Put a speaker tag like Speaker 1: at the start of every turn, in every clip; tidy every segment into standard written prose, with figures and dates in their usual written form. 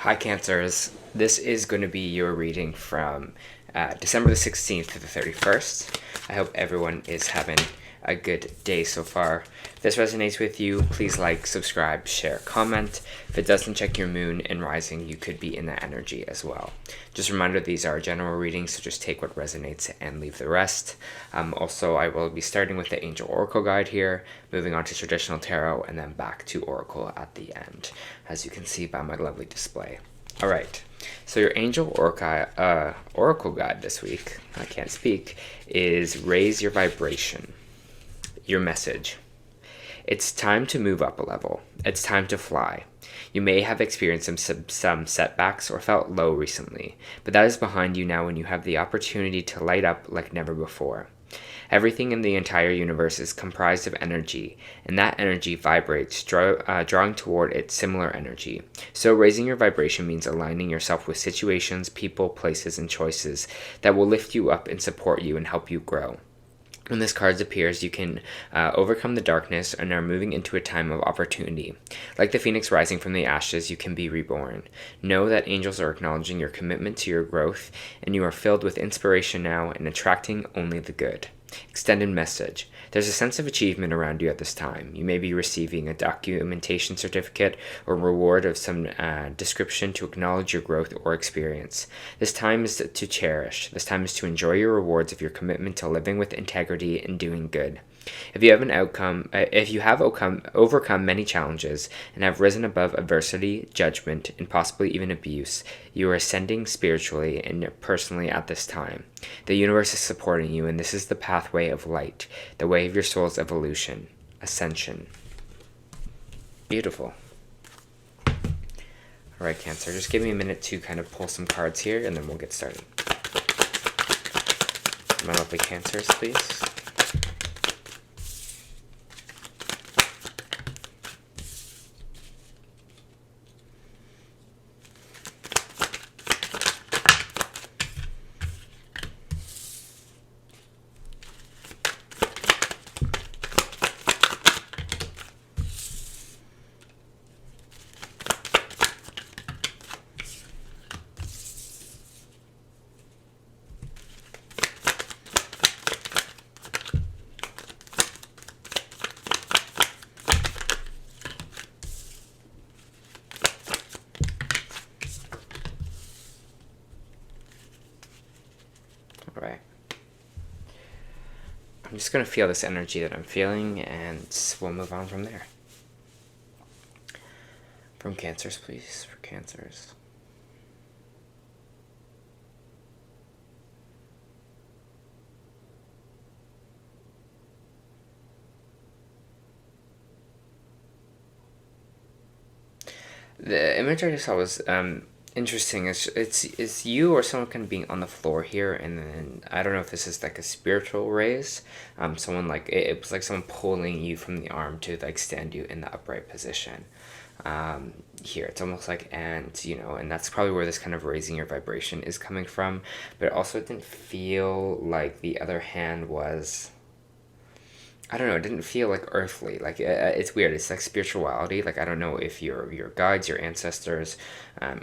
Speaker 1: Hi Cancers, this is going to be your reading from December the 16th to the 31st. I hope everyone is having a good day so far. If this resonates with you, please like, subscribe, share, comment. If it doesn't, check your moon and rising. You could be in that energy as well. Just a reminder, these are general readings, so just take what resonates and leave the rest. Also, I will be starting with the Angel Oracle guide here, moving on to traditional tarot, and then back to Oracle at the end, as you can see by my lovely display. All right, so your Angel Oracle guide this week, I can't speak, is raise your vibration. Your message: it's time to move up a level. It's time to fly. You may have experienced some setbacks or felt low recently, but that is behind you now, and you have the opportunity to light up like never before. Everything in the entire universe is comprised of energy, and that energy vibrates, drawing toward its similar energy. So raising your vibration means aligning yourself with situations, people, places, and choices that will lift you up and support you and help you grow. When this card appears, you can overcome the darkness and are moving into a time of opportunity. Like the phoenix rising from the ashes, you can be reborn. Know that angels are acknowledging your commitment to your growth, and you are filled with inspiration now and attracting only the good. Extended message: there's a sense of achievement around you at this time. You may be receiving a documentation certificate or reward of some description to acknowledge your growth or experience. This time is to cherish. This time is to enjoy your rewards of your commitment to living with integrity and doing good. If you have overcome many challenges and have risen above adversity, judgment, and possibly even abuse, you are ascending spiritually and personally at this time. The universe is supporting you, and this is the pathway of light, the way of your soul's evolution, ascension. Beautiful. All right, Cancer, just give me a minute to kind of pull some cards here, and then we'll get started. My lovely Cancers, please. Right. I'm just going to feel this energy that I'm feeling, and we'll move on from there. From Cancers, please, for Cancers. The image I just saw was interesting. It's you or someone kind of being on the floor here, and then I don't know if this is like a spiritual raise. Someone like it was like someone pulling you from the arm to like stand you in the upright position. Here it's almost like, and that's probably where this kind of raising your vibration is coming from. But it also didn't feel like the other hand was, I don't know, it didn't feel like earthly. Like it's weird. It's like spirituality. Like I don't know if your guides, your ancestors,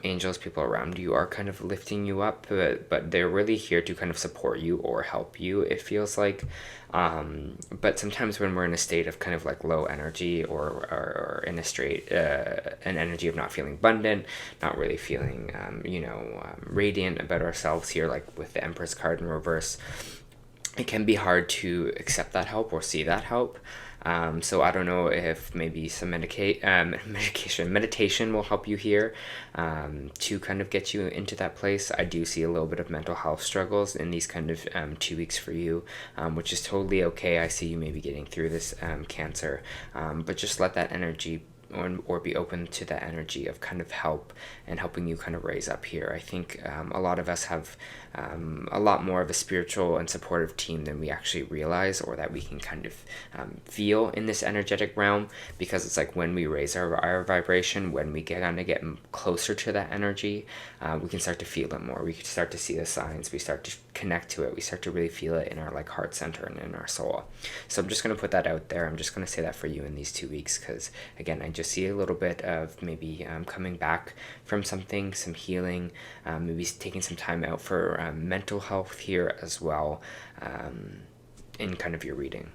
Speaker 1: angels, people around you are kind of lifting you up, but they're really here to kind of support you or help you. It feels like, but sometimes when we're in a state of kind of like low energy or in a an energy of not feeling abundant, not really feeling radiant about ourselves here, like with the Empress card in reverse, it can be hard to accept that help or see that help. So I don't know if maybe some meditation will help you here to kind of get you into that place. I do see a little bit of mental health struggles in these kind of 2 weeks for you, which is totally okay. I see you maybe getting through this, Cancer, but just let that energy or be open to the energy of kind of help and helping you kind of raise up here. I think a lot of us have a lot more of a spiritual and supportive team than we actually realize, or that we can kind of feel in this energetic realm, because it's like when we raise our vibration, when we kind of get closer to that energy, we can start to feel it more. We can start to see the signs. We start to connect to it. We start to really feel it in our like heart center and in our soul. So I'm just going to put that out there. I'm just going to say that for you in these 2 weeks, because again, I to see a little bit of maybe coming back from something, some healing, maybe taking some time out for mental health here as well, in kind of your reading.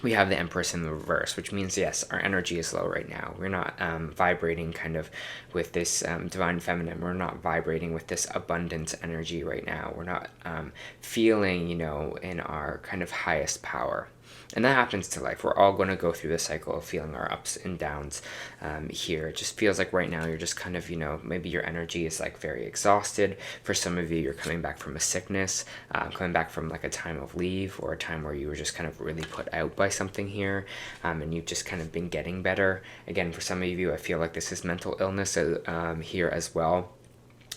Speaker 1: We have the Empress in the reverse, which means, yes, our energy is low right now. We're not vibrating kind of with this divine feminine. We're not vibrating with this abundance energy right now. We're not feeling, in our kind of highest power. And that happens to life. We're all going to go through the cycle of feeling our ups and downs here. It just feels like right now you're just kind of, maybe your energy is like very exhausted. For some of you, you're coming back from a sickness, coming back from like a time of leave or a time where you were just kind of really put out by something here, and you've just kind of been getting better. Again, for some of you, I feel like this is mental illness here as well.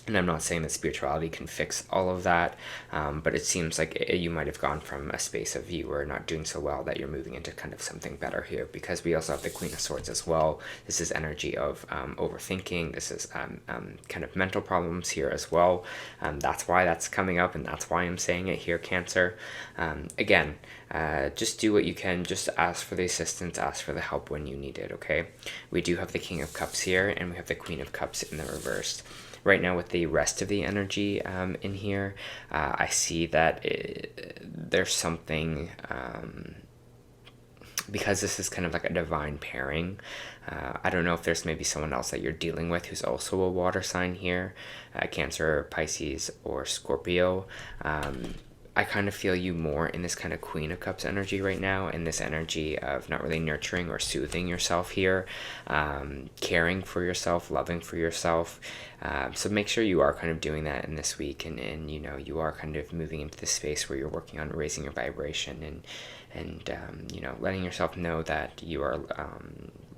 Speaker 1: And I'm not saying that spirituality can fix all of that, but it seems like you might have gone from a space of you were not doing so well that you're moving into kind of something better here, because we also have the Queen of Swords as well. This is energy of overthinking. This is kind of mental problems here as well. That's why that's coming up, and that's why I'm saying it here, Cancer. Again, just do what you can. Just ask for the assistance, ask for the help when you need it, okay? We do have the King of Cups here, and we have the Queen of Cups in the reverse. Right now with the rest of the energy in here, I see that there's something, because this is kind of like a divine pairing, I don't know if there's maybe someone else that you're dealing with who's also a water sign here, Cancer, Pisces, or Scorpio. I kind of feel you more in this kind of Queen of Cups energy right now, in this energy of not really nurturing or soothing yourself here, caring for yourself, loving for yourself. So make sure you are kind of doing that in this week, and you are kind of moving into this space where you're working on raising your vibration and letting yourself know that you are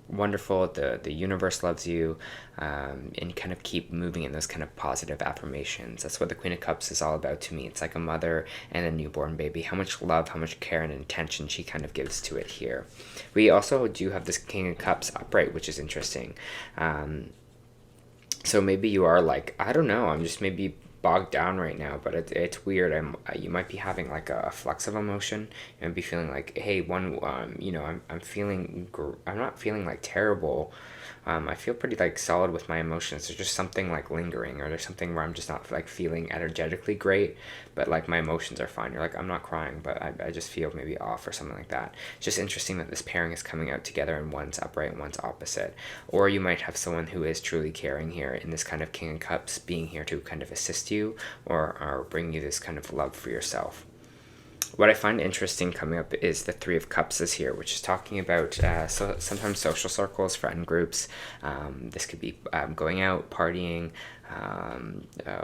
Speaker 1: wonderful, the universe loves you, and kind of keep moving in those kind of positive affirmations. That's what the Queen of Cups is all about to me. It's like a mother and a newborn baby, how much love, how much care and attention she kind of gives to it here. We also do have this King of Cups upright, which is interesting. So maybe you are like, I don't know, I'm just maybe bogged down right now, but it's weird. You might be having like a flux of emotion and be feeling like, hey, I'm feeling, I'm not feeling like terrible. I feel pretty like solid with my emotions. There's just something like lingering, or there's something where I'm just not like feeling energetically great, but like my emotions are fine. You're like, I'm not crying, but I just feel maybe off or something like that. It's just interesting that this pairing is coming out together and one's upright and one's opposite. Or you might have someone who is truly caring here in this kind of King of Cups, being here to kind of assist you or bring you this kind of love for yourself. What I find interesting coming up is the Three of Cups is here, which is talking about sometimes social circles, friend groups. This could be going out, partying,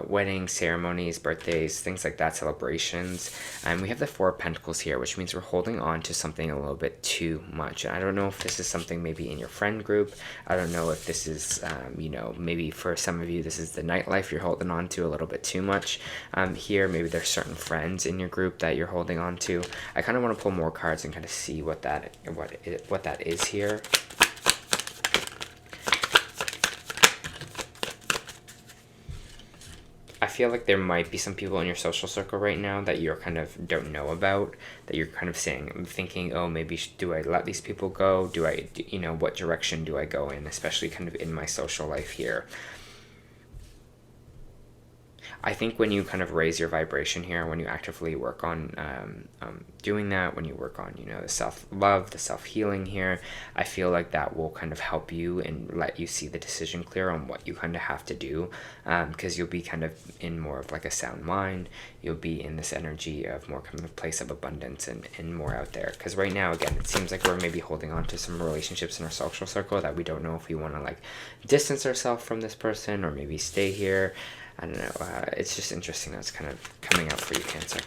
Speaker 1: weddings, ceremonies, birthdays, things like that, celebrations. And we have the Four of Pentacles here, which means we're holding on to something a little bit too much. And I don't know if this is something maybe in your friend group. I don't know if this is, maybe for some of you, this is the nightlife you're holding on to a little bit too much here. Maybe there's certain friends in your group that you're holding on to. I kind of want to pull more cards and kind of see what that is here. I feel like there might be some people in your social circle right now that you're kind of don't know about, that you're kind of thinking, oh, maybe do I let these people go? What direction do I go in, especially kind of in my social life here? I think when you kind of raise your vibration here, when you actively work on doing that, when you work on, the self-love, the self-healing here, I feel like that will kind of help you and let you see the decision clear on what you kind of have to do, because you'll be kind of in more of like a sound mind. You'll be in this energy of more kind of a place of abundance and more out there. Because right now, again, it seems like we're maybe holding on to some relationships in our social circle that we don't know if we want to like distance ourselves from this person or maybe stay here. I don't know, it's just interesting that's kind of coming out for you, Cancer.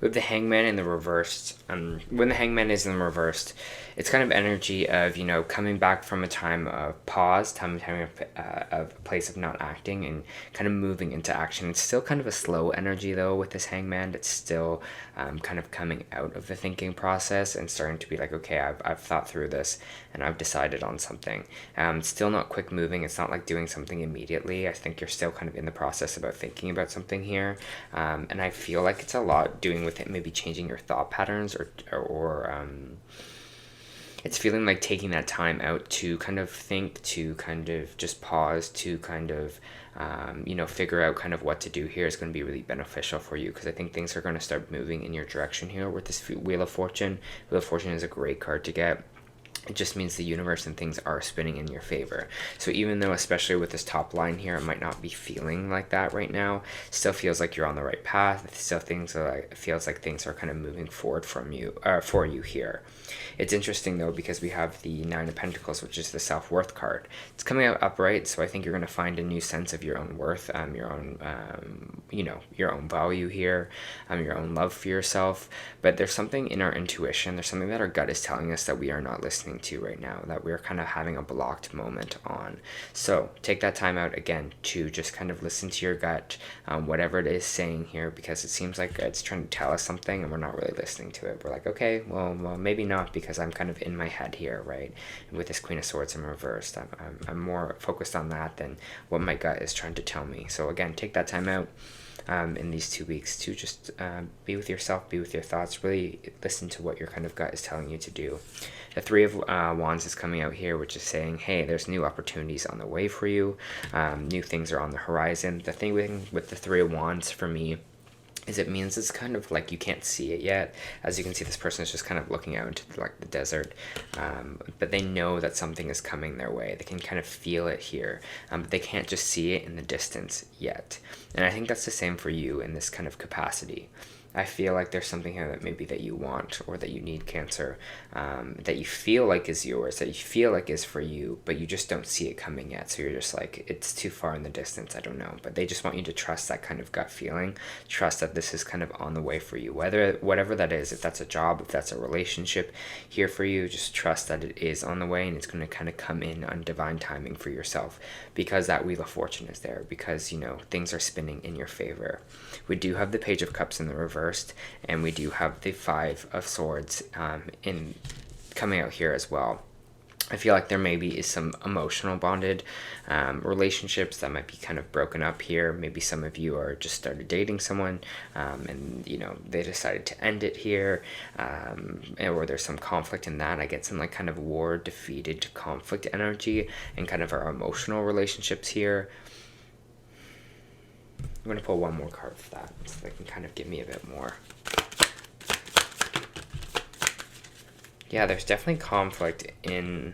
Speaker 1: With the Hangman in the reversed, when the Hangman is in the reversed, it's kind of energy of, you know, coming back from a time of pause, time of a place of not acting, and kind of moving into action. It's still kind of a slow energy though with this Hangman. It's still kind of coming out of the thinking process and starting to be like, okay, I've thought through this and I've decided on something. Still not quick moving. It's not like doing something immediately. I think you're still kind of in the process about thinking about something here, and I feel like it's a lot doing with it, maybe changing your thought patterns, or it's feeling like taking that time out to kind of think, to kind of just pause, to kind of you know, figure out kind of what to do here is going to be really beneficial for you, because I think things are going to start moving in your direction here with this Wheel of Fortune. Wheel of Fortune is a great card to get. It just means the universe and things are spinning in your favor. So even though, especially with this top line here, it might not be feeling like that right now, still feels like you're on the right path. It still feels like things are kind of moving forward from you, for you here. It's interesting though, because we have the Nine of Pentacles, which is the self-worth card. It's coming out upright, so I think you're going to find a new sense of your own worth, your own, you know, your own value here, your own love for yourself. But there's something in our intuition, there's something that our gut is telling us that we are not listening to right now, that we're kind of having a blocked moment on. So take that time out again to just kind of listen to your gut, whatever it is saying here, because it seems like it's trying to tell us something and we're not really listening to it. We're like, okay, well maybe not, because I'm kind of in my head here, right? And with this Queen of Swords in reversed, I'm more focused on that than what my gut is trying to tell me. So again, take that time out in these 2 weeks to just be with yourself, be with your thoughts, really listen to what your kind of gut is telling you to do. The Three of Wands is coming out here, which is saying, hey, there's new opportunities on the way for you. New things are on the horizon. The thing with the Three of Wands for me is it means it's kind of like you can't see it yet. As you can see, this person is just kind of looking out into like the desert, but they know that something is coming their way. They can kind of feel it here, but they can't just see it in the distance yet. And I think that's the same for you in this kind of capacity. I feel like there's something here that maybe that you want, or that you need, Cancer, that you feel like is yours, that you feel like is for you, but you just don't see it coming yet. So you're just like, it's too far in the distance, I don't know. But they just want you to trust that kind of gut feeling, trust that this is kind of on the way for you, whatever that is, if that's a job, if that's a relationship here for you, just trust that it is on the way, and it's going to kind of come in on divine timing for yourself, because that Wheel of Fortune is there, because, you know, things are spinning in your favor. We do have the Page of Cups in the reversed, and we do have the Five of Swords in coming out here as well. I feel like there maybe is some emotional bonded relationships that might be kind of broken up here. Maybe some of you are just started dating someone, and you know, they decided to end it here, or there's some conflict in that. I get some like kind of war, defeated, conflict energy, and kind of our emotional relationships here. I'm going to pull one more card for that, so they can kind of give me a bit more. Yeah, there's definitely conflict in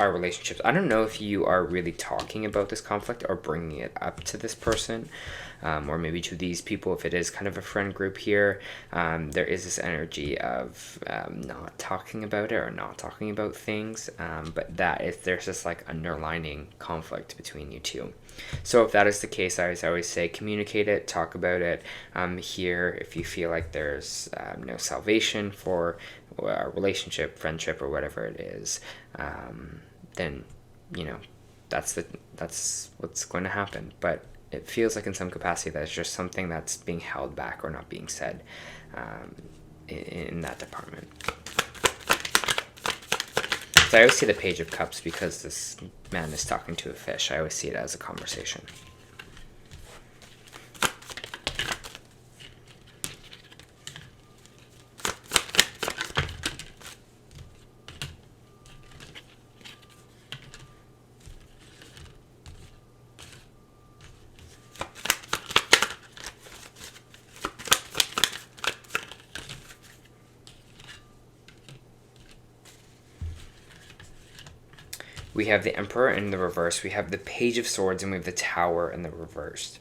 Speaker 1: our relationships. I don't know if you are really talking about this conflict or bringing it up to this person, or maybe to these people. If it is kind of a friend group here, there is this energy of not talking about it or not talking about things, but there's this like underlining conflict between you two. So if that is the case, I always say communicate it, talk about it. Here, if you feel like there's no salvation for a relationship, friendship, or whatever it is, then, you know, that's what's going to happen. But it feels like in some capacity that it's just something that's being held back or not being said in that department. So I always see the Page of Cups, because this man is talking to a fish. I always see it as a conversation. We have the Emperor in the reverse, we have the Page of Swords, and we have the Tower in the reverse.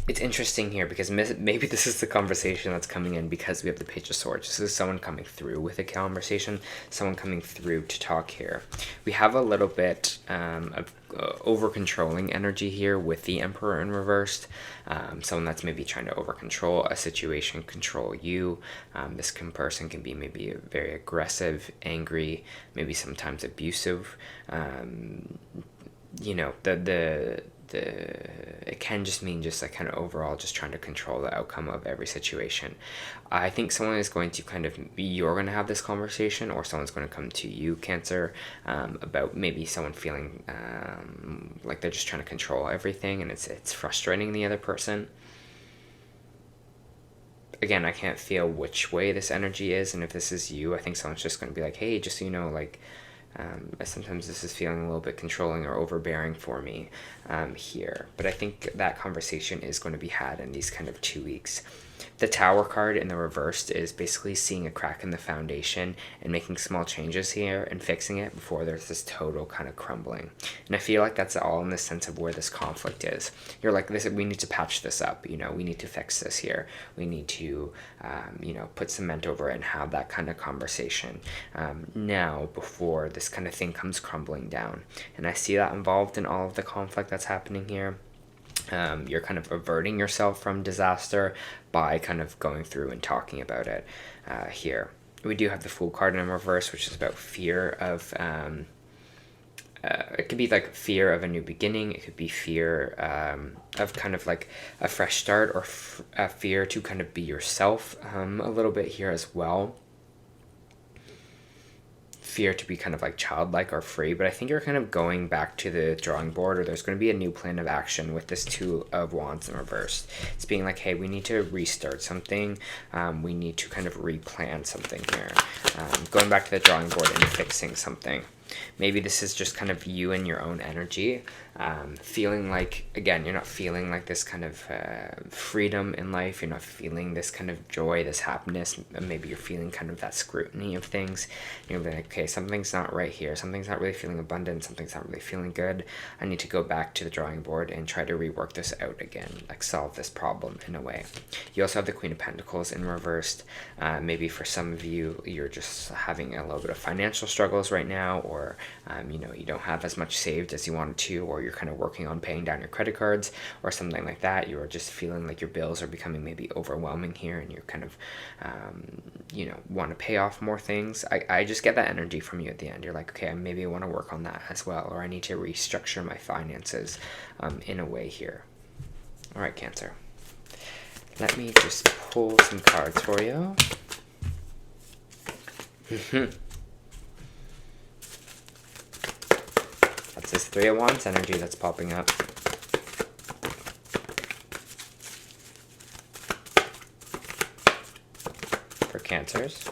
Speaker 1: It's interesting here because maybe this is the conversation that's coming in because we have the Page of Swords. This is someone coming through with a conversation, someone coming through to talk here. We have a little bit of over-controlling energy here with the Emperor in reversed. Someone that's maybe trying to over-control a situation, control you. This person can be maybe very aggressive, angry, maybe sometimes abusive. You know, it can just mean just like kind of overall just trying to control the outcome of every situation. I think someone is going to kind of, you're going to have this conversation, or someone's going to come to you, Cancer, about maybe someone feeling like they're just trying to control everything, and it's frustrating the other person. Again, I can't feel which way this energy is, and if this is you, I think someone's just going to be like, hey, just so you know, like, sometimes this is feeling a little bit controlling or overbearing for me here. But I think that conversation is going to be had in these kind of 2 weeks. The Tower card in the reversed is basically seeing a crack in the foundation and making small changes here and fixing it before there's this total kind of crumbling. And I feel like that's all in the sense of where this conflict is. You're like, we need to patch this up, you know, we need to fix this here. We need to, you know, put cement over it and have that kind of conversation now before this kind of thing comes crumbling down. And I see that involved in all of the conflict that's happening here. You're kind of averting yourself from disaster by kind of going through and talking about it here. We do have the Fool card in reverse, which is about fear of, it could be like fear of a new beginning. It could be fear of kind of like a fresh start, or a fear to kind of be yourself a little bit here as well. Fear to be kind of like childlike or free, but I think you're kind of going back to the drawing board, or there's going to be a new plan of action with this Two of Wands in reverse. It's being like, hey, we need to restart something. We need to kind of replan something here. Going back to the drawing board and fixing something. Maybe this is just kind of you and your own energy, feeling like, again, you're not feeling like this kind of freedom in life. You're not feeling this kind of joy, this happiness. Maybe you're feeling kind of that scrutiny of things. You're like, okay, something's not right here. Something's not really feeling abundant. Something's not really feeling good. I need to go back to the drawing board and try to rework this out again, like solve this problem in a way. You also have the Queen of Pentacles in reversed. Maybe for some of you, you're just having a little bit of financial struggles right now, or you know, you don't have as much saved as you wanted to, or you're kind of working on paying down your credit cards or something like that. You're just feeling like your bills are becoming maybe overwhelming here, and you're kind of you know, want to pay off more things. I just get that energy from you at the end. You're like, okay, maybe I want to work on that as well, or I need to restructure my finances in a way here. All right, Cancer, let me just pull some cards for you. That's this Three of Wands energy that's popping up. For Cancers.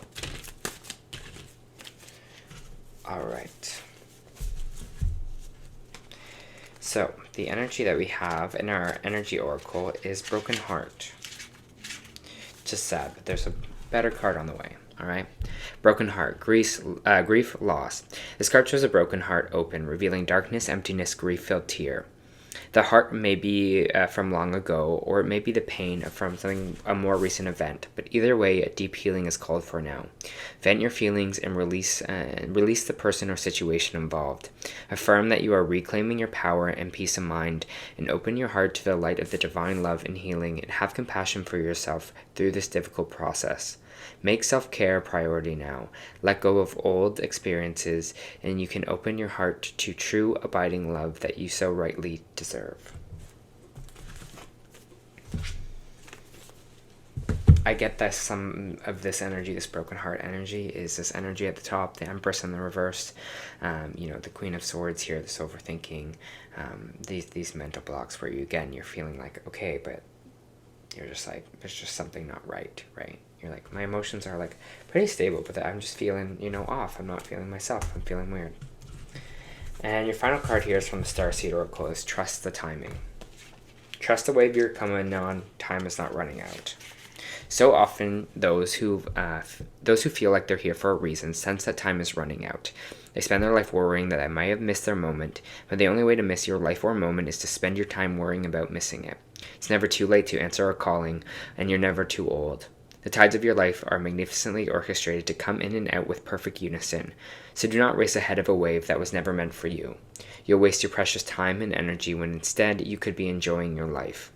Speaker 1: All right. So the energy that we have in our energy oracle is Broken Heart. Just sad, but there's a better card on the way. All right. Broken heart, grief, loss. This card shows a broken heart open, revealing darkness, emptiness, grief-filled tear. The heart may be from long ago, or it may be the pain from a more recent event, but either way, a deep healing is called for now. Vent your feelings and release the person or situation involved. Affirm that you are reclaiming your power and peace of mind, and open your heart to the light of the divine love and healing, and have compassion for yourself through this difficult process. Make self-care a priority now. Let go of old experiences, and you can open your heart to true, abiding love that you so rightly deserve. I get that some of this energy, this broken heart energy, is this energy at the top, the Empress in the reverse, you know, the Queen of Swords here, this overthinking, these mental blocks where you, again, you're feeling like, okay, but you're just like, there's just something not right? You're like, my emotions are like pretty stable, but I'm just feeling, you know, off. I'm not feeling myself. I'm feeling weird. And your final card here is from the Starseed Oracle, is Trust the Timing. Trust the wave you're coming on. Time is not running out. So often, those who feel like they're here for a reason sense that time is running out. They spend their life worrying that they might have missed their moment, but the only way to miss your life or moment is to spend your time worrying about missing it. It's never too late to answer a calling, and you're never too old. The tides of your life are magnificently orchestrated to come in and out with perfect unison, so do not race ahead of a wave that was never meant for you. You'll waste your precious time and energy when instead you could be enjoying your life.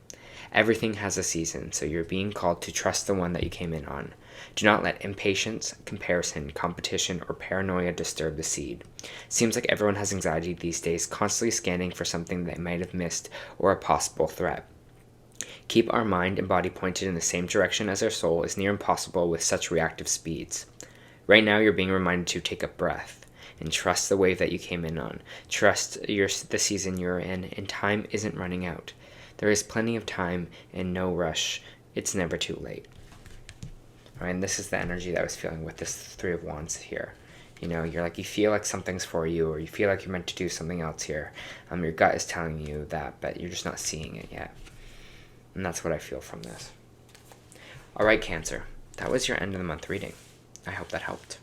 Speaker 1: Everything has a season, so you're being called to trust the one that you came in on. Do not let impatience, comparison, competition, or paranoia disturb the seed. Seems like everyone has anxiety these days, constantly scanning for something they might have missed or a possible threat. Keep our mind and body pointed in the same direction as our soul is near impossible with such reactive speeds. Right now you're being reminded to take a breath and trust the wave that you came in on. Trust the season you're in, and time isn't running out. There is plenty of time and no rush. It's never too late. All right, and this is the energy that I was feeling with this Three of Wands here. You know, you feel like something's for you, or you feel like you're meant to do something else here. Your gut is telling you that, but you're just not seeing it yet. And that's what I feel from this. All right, Cancer. That was your end of the month reading. I hope that helped.